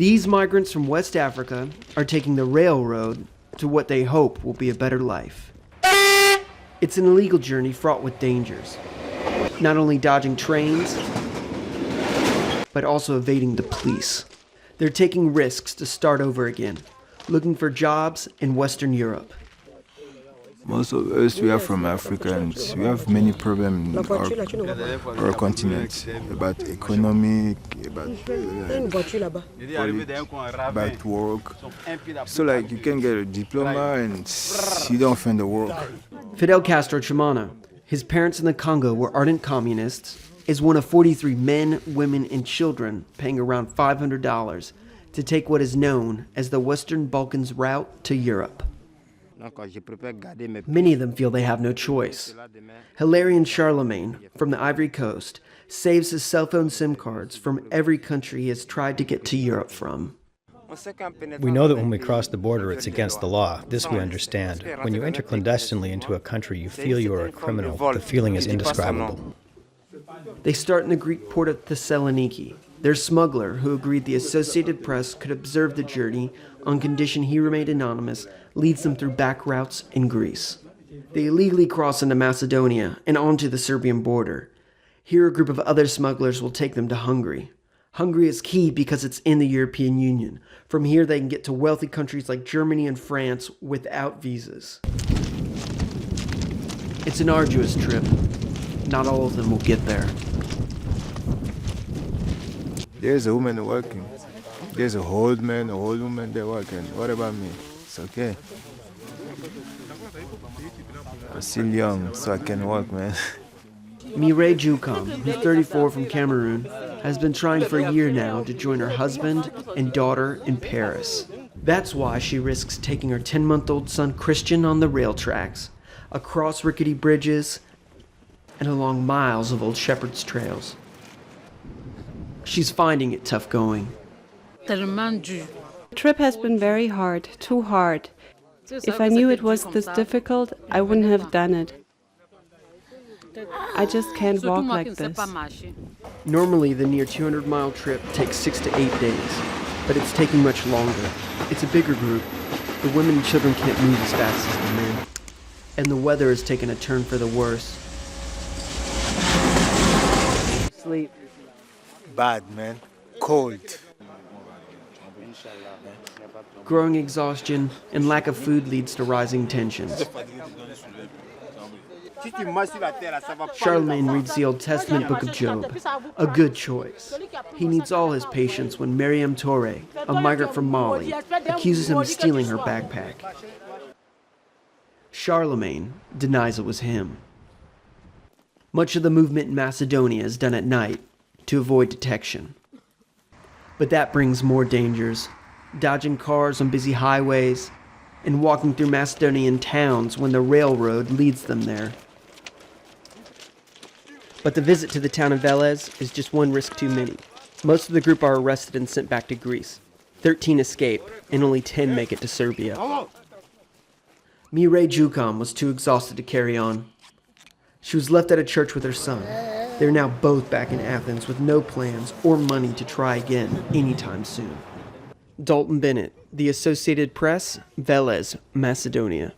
These migrants from West Africa are taking the railroad to what they hope will be a better life. It's an illegal journey fraught with dangers, not only dodging trains, but also evading the police. They're taking risks to start over again, looking for jobs in Western Europe. Most of us, we are from Africa, and we have many problems in our continent, about economic, about work. So like you can get a diploma and you don't find the work. Fidel Castro CHIMANA, his parents in the Congo were ardent communists, is one of 43 men, women, and children paying around $500 to take what is known as the Western Balkans route to Europe. Many of them feel they have no choice. HILARION Charlemagne, from the Ivory Coast, saves his cell phone SIM cards from every country he has tried to get to Europe from. We know that when we cross the border, it's against the law. This we understand. When you enter clandestinely into a country, you feel you are a criminal. The feeling is indescribable. They start in the Greek port of Thessaloniki. Their smuggler, who agreed the Associated Press could observe the journey on condition he remained anonymous, leads them through back routes in Greece. They illegally cross into Macedonia and onto the Serbian border. Here a group of other smugglers will take them to Hungary. Hungary is key because it's in the European Union. From here they can get to wealthy countries like Germany and France without visas. It's an arduous trip. Not all of them will get there. There's a woman working. There's a old man, a old woman, they're working. What about me? It's okay. I'm still young, so I can work, man. MIREILLE, who's 34 from Cameroon, has been trying for a year now to join her husband and daughter in Paris. That's why she risks taking her 10-month-old son Christian on the rail tracks, across rickety bridges, and along miles of old shepherd's trails. She's finding it tough going. The trip has been very hard, too hard. If I knew it was this difficult, I wouldn't have done it. I just can't walk like this. Normally, the near 200-mile trip takes 6 to 8 days, but it's taking much longer. It's a bigger group. The women and children can't move as fast as the men. And the weather has taken a turn for the worse. Sleep. Bad, man. Cold. Growing exhaustion and lack of food leads to rising tensions. Charlemagne reads the Old Testament book of Job, a good choice. He needs all his patience when Mariam Toure, a migrant from Mali, accuses him of stealing her backpack. Charlemagne denies it was him. Much of the movement in Macedonia is done at night to avoid detection. But that brings more dangers, dodging cars on busy highways and walking through Macedonian towns when the railroad leads them there. But the visit to the town of VELES is just one risk too many. Most of the group are arrested and sent back to Greece. 13 escape, and only 10 make it to Serbia. DJEUKAM was too exhausted to carry on. She was left at a church with her son. They're now both back in Athens with no plans or money to try again anytime soon. Dalton Bennett, The Associated Press, VELES, Macedonia.